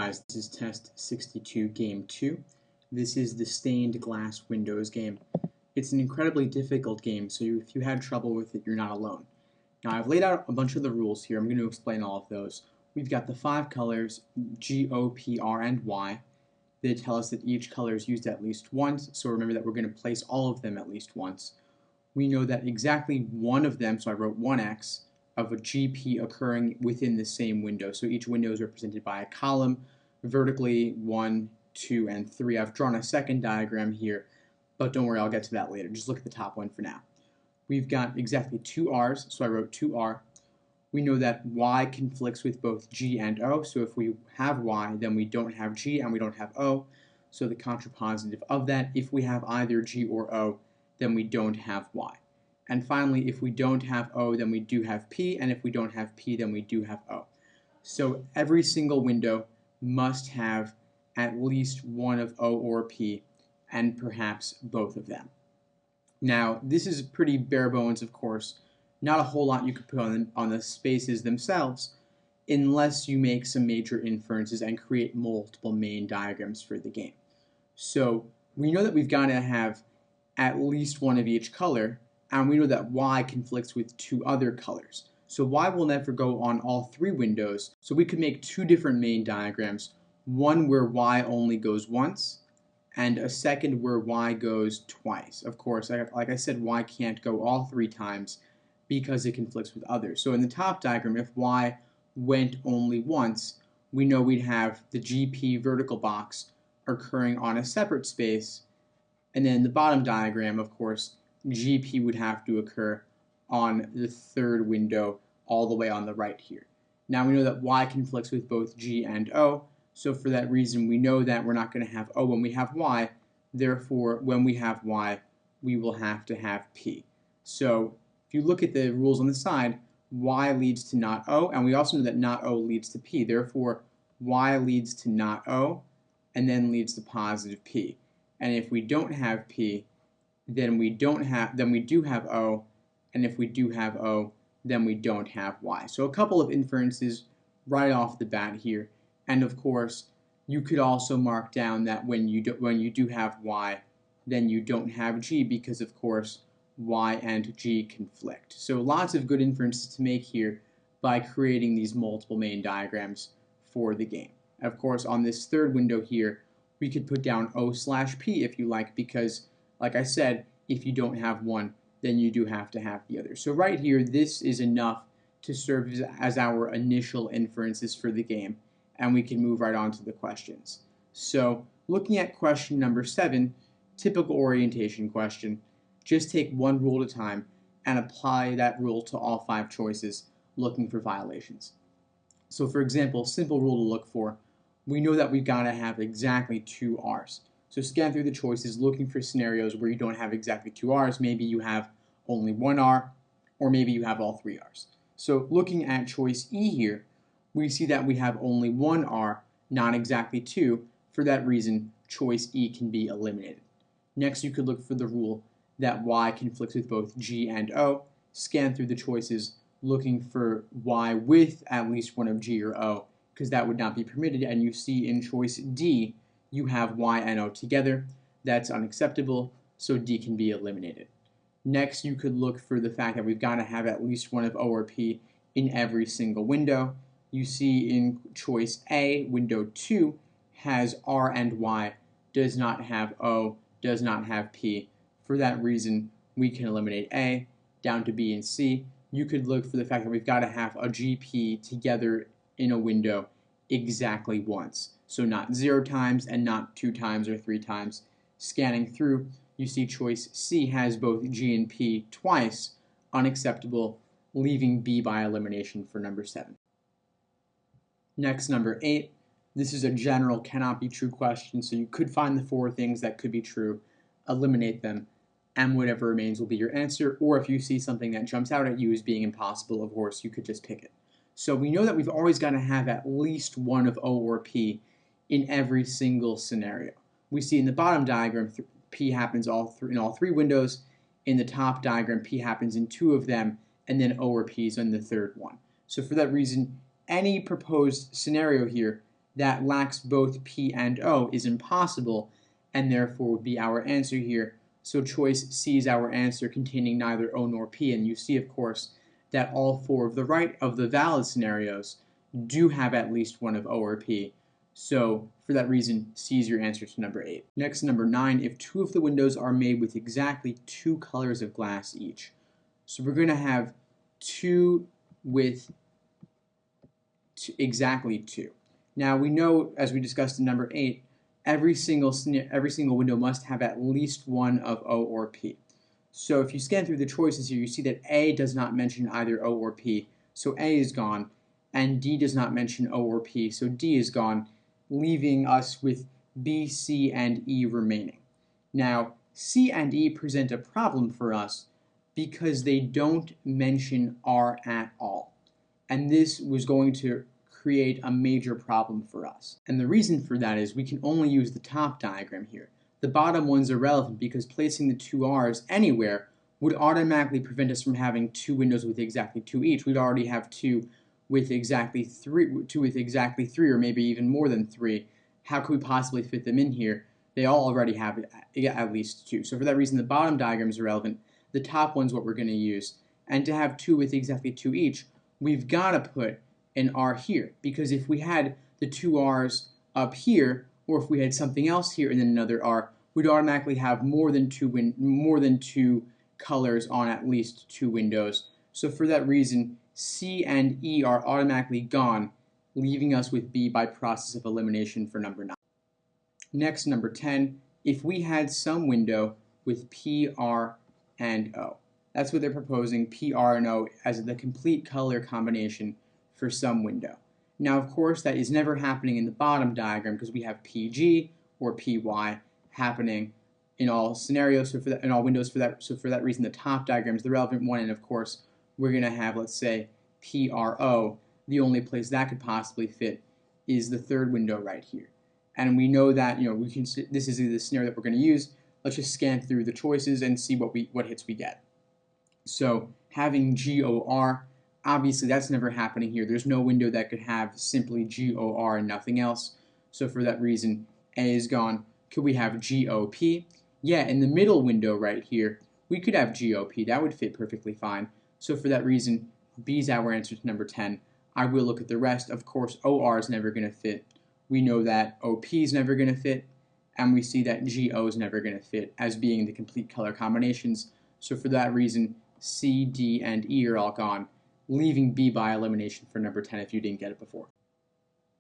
guys, this is test 62 game 2. This is the stained glass windows game. It's an incredibly difficult game, so if you had trouble with it, you're not alone. Now I've laid out a bunch of the rules here. I'm going to explain all of those. We've got the 5 colors, G, O, P, R, and Y. They tell us that each color is used at least once, so remember that we're going to place all of them at least once. We know that exactly one of them, so I wrote 1x, of a GP occurring within the same window. So each window is represented by a column, vertically 1, 2, and 3. I've drawn a second diagram here, but don't worry, I'll get to that later. Just look at the top one for now. We've got exactly 2 R's, so I wrote 2R. We know that Y conflicts with both G and O, so if we have Y, then we don't have G and we don't have O. So the contrapositive of that, if we have either G or O, then we don't have Y. And finally, if we don't have O, then we do have P, and if we don't have P, then we do have O. So every single window must have at least one of O or P, and perhaps both of them. Now, this is pretty bare bones, of course. Not a whole lot you could put on the spaces themselves, unless you make some major inferences and create multiple main diagrams for the game. So we know that we've got to have at least one of each color, and we know that Y conflicts with 2 other colors. So Y will never go on all 3 windows, so we could make 2 different main diagrams, one where Y only goes once, and a second where Y goes twice. Of course, like I said, Y can't go all 3 times because it conflicts with others. So in the top diagram, if Y went only once, we know we'd have the GP vertical box occurring on a separate space, and then in the bottom diagram, of course, GP would have to occur on the 3rd window all the way on the right here. Now we know that Y conflicts with both G and O, so for that reason we know that we're not going to have O when we have Y, therefore when we have Y we will have to have P. So if you look at the rules on the side, Y leads to not O, and we also know that not O leads to P, therefore Y leads to not O and then leads to positive P. And if we don't have P, then we do have O, and if we do have O, then we don't have Y. So a couple of inferences right off the bat here, and of course you could also mark down that when you do have Y, then you don't have G, because of course Y and G conflict. So lots of good inferences to make here by creating these multiple main diagrams for the game. Of course, on this 3rd window here, we could put down O/P if you like, because like I said, if you don't have one, then you do have to have the other. So right here, this is enough to serve as our initial inferences for the game, and we can move right on to the questions. So looking at question number 7, typical orientation question, just take one rule at a time and apply that rule to all 5 choices, looking for violations. So for example, simple rule to look for, we know that we've got to have exactly 2 R's. So scan through the choices looking for scenarios where you don't have exactly 2 R's. Maybe you have only 1 R, or maybe you have all 3 R's. So looking at choice E here, we see that we have only 1 R, not exactly 2. For that reason, choice E can be eliminated. Next, you could look for the rule that Y conflicts with both G and O. Scan through the choices looking for Y with at least one of G or O, because that would not be permitted, and you see in choice D, you have Y and O together. That's unacceptable, so D can be eliminated. Next, you could look for the fact that we've got to have at least one of O or P in every single window. You see in choice A, window 2 has R and Y, does not have O, does not have P. For that reason, we can eliminate A. Down to B and C, you could look for the fact that we've got to have a GP together in a window exactly once. So not 0 times and not 2 times or 3 times. Scanning through, you see choice C has both G and P twice, unacceptable, leaving B by elimination for number 7. Next, number 8. This is a general cannot be true question, so you could find the 4 things that could be true, eliminate them, and whatever remains will be your answer, or if you see something that jumps out at you as being impossible, of course, you could just pick it. So we know that we've always got to have at least one of O or P in every single scenario. We see in the bottom diagram, P happens in all 3 windows. In the top diagram, P happens in 2 of them, and then O or P is in the 3rd one. So for that reason, any proposed scenario here that lacks both P and O is impossible, and therefore would be our answer here. So choice C is our answer, containing neither O nor P. And you see, of course, that all four of the valid scenarios do have at least one of O or P. So for that reason, C is your answer to number 8. Next, number 9, if two of the windows are made with exactly 2 colors of glass each. So we're going to have 2 with exactly 2. Now we know, as we discussed in number 8, every single window must have at least one of O or P. So if you scan through the choices here, you see that A does not mention either O or P, so A is gone, and D does not mention O or P, so D is gone, leaving us with B, C, and E remaining. Now, C and E present a problem for us because they don't mention R at all. And this was going to create a major problem for us. And the reason for that is we can only use the top diagram here. The bottom one's irrelevant because placing the 2 R's anywhere would automatically prevent us from having 2 windows with exactly 2 each. We'd already have 2 with exactly 3, or maybe even more than 3. How could we possibly fit them in here? They all already have at least 2. So for that reason, the bottom diagram is irrelevant. The top one's what we're going to use. And to have 2 with exactly 2 each, we've got to put an R here, because if we had the 2 R's up here, or if we had something else here and then another R, we'd automatically have more than two colors on at least 2 windows. So for that reason, C and E are automatically gone, leaving us with B by process of elimination for number 9. Next, number 10, if we had some window with P, R, and O. That's what they're proposing, P, R, and O as the complete color combination for some window. Now, of course, that is never happening in the bottom diagram because we have PG or PY happening in all scenarios, so in all windows for that. So for that reason, the top diagram is the relevant one, and of course, we're going to have, let's say, PRO. The only place that could possibly fit is the third window right here. And we know that, this is the scenario that we're going to use. Let's just scan through the choices and see what hits we get. So having GOR, obviously that's never happening here. There's no window that could have simply GOR and nothing else. So for that reason, A is gone. Could we have GOP? Yeah, in the middle window right here, we could have GOP. That would fit perfectly fine. So for that reason, B is our answer to number 10. I will look at the rest. Of course, OR is never going to fit. We know that OP is never going to fit. And we see that GO is never going to fit as being the complete color combinations. So for that reason, C, D, and E are all gone, leaving B by elimination for number 10 if you didn't get it before.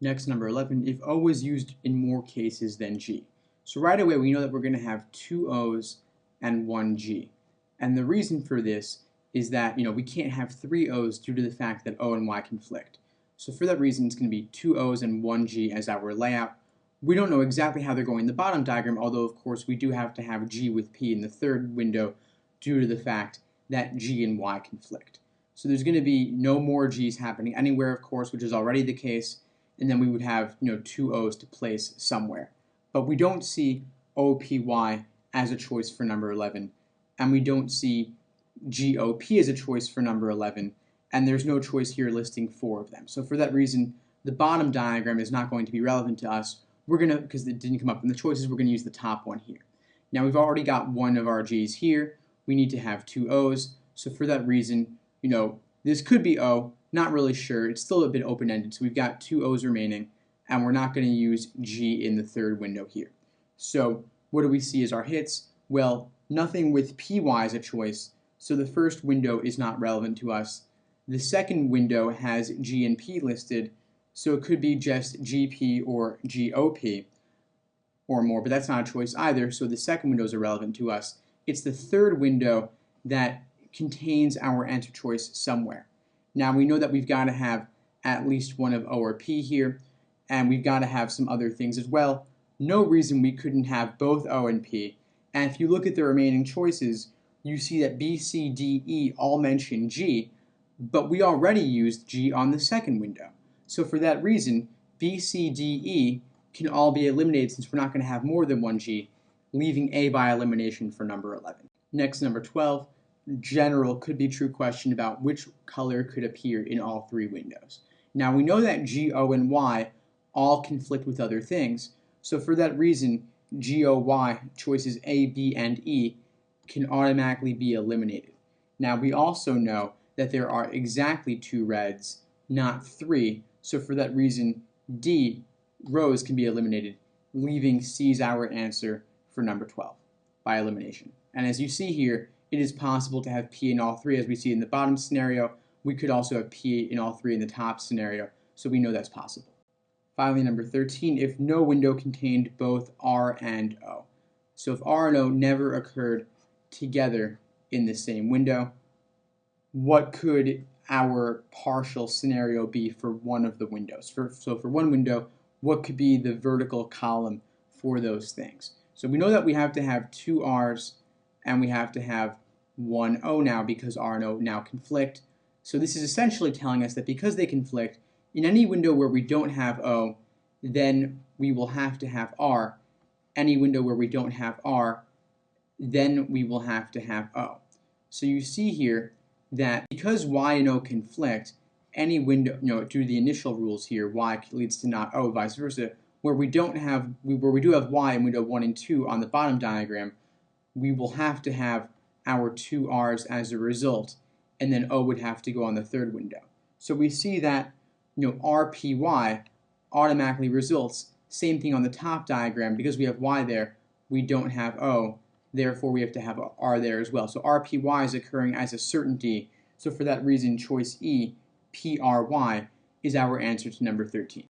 Next, number 11, if O is used in more cases than G. So right away, we know that we're going to have 2 O's and 1 G. And the reason for this is that, we can't have 3 O's due to the fact that O and Y conflict. So for that reason, it's going to be 2 O's and 1 G as our layout. We don't know exactly how they're going in the bottom diagram, although of course we do have to have G with P in the third window due to the fact that G and Y conflict. So there's going to be no more G's happening anywhere, of course, which is already the case, and then we would have 2 O's to place somewhere. But we don't see OPY as a choice for number 11, and we don't see GOP as a choice for number 11, and there's no choice here listing 4 of them. So for that reason, the bottom diagram is not going to be relevant to us. Because it didn't come up in the choices, we're going to use the top one here. Now we've already got one of our G's here. We need to have 2 O's. So for that reason, this could be O. Not really sure. It's still a bit open-ended. So we've got 2 O's remaining, and we're not going to use G in the third window here. So what do we see as our hits? Well, nothing with PY as a choice. So the first window is not relevant to us. The second window has G and P listed. So it could be just GP or GOP or more, but that's not a choice either, so the second window is irrelevant to us. It's the third window that contains our answer choice somewhere. Now we know that we've got to have at least one of O or P here, and we've got to have some other things as well. No reason we couldn't have both O and P, and if you look at the remaining choices, you see that B, C, D, E all mention G, but we already used G on the second window. So for that reason, B, C, D, E can all be eliminated since we're not going to have more than 1 G, leaving A by elimination for number 11. Next, number 12, general could be true question about which color could appear in all 3 windows. Now we know that G, O, and Y all conflict with other things. So for that reason, GOY, choices A, B, and E, can automatically be eliminated. Now we also know that there are exactly 2 reds, not 3, so for that reason, D, rows, can be eliminated, leaving C as our answer for number 12 by elimination. And as you see here, it is possible to have P in all 3, as we see in the bottom scenario. We could also have P in all 3 in the top scenario, so we know that's possible. Finally, number 13, if no window contained both R and O. So if R and O never occurred together in the same window, what could our partial scenario be for one of the windows? So for one window, what could be the vertical column for those things? So we know that we have to have 2 R's and we have to have 1 O now, because R and O now conflict. So this is essentially telling us that because they conflict, in any window where we don't have O, then we will have to have R. Any window where we don't have R, then we will have to have O. So you see here that because Y and O conflict, any window, due to the initial rules here, Y leads to not O, vice versa, where we do have Y in window 1 and 2 on the bottom diagram, we will have to have our 2 R's as a result, and then O would have to go on the third window. So we see that RPY automatically results. Same thing on the top diagram, because we have Y there, we don't have O, therefore we have to have R there as well. So RPY is occurring as a certainty, so for that reason choice E, PRY, is our answer to number 13.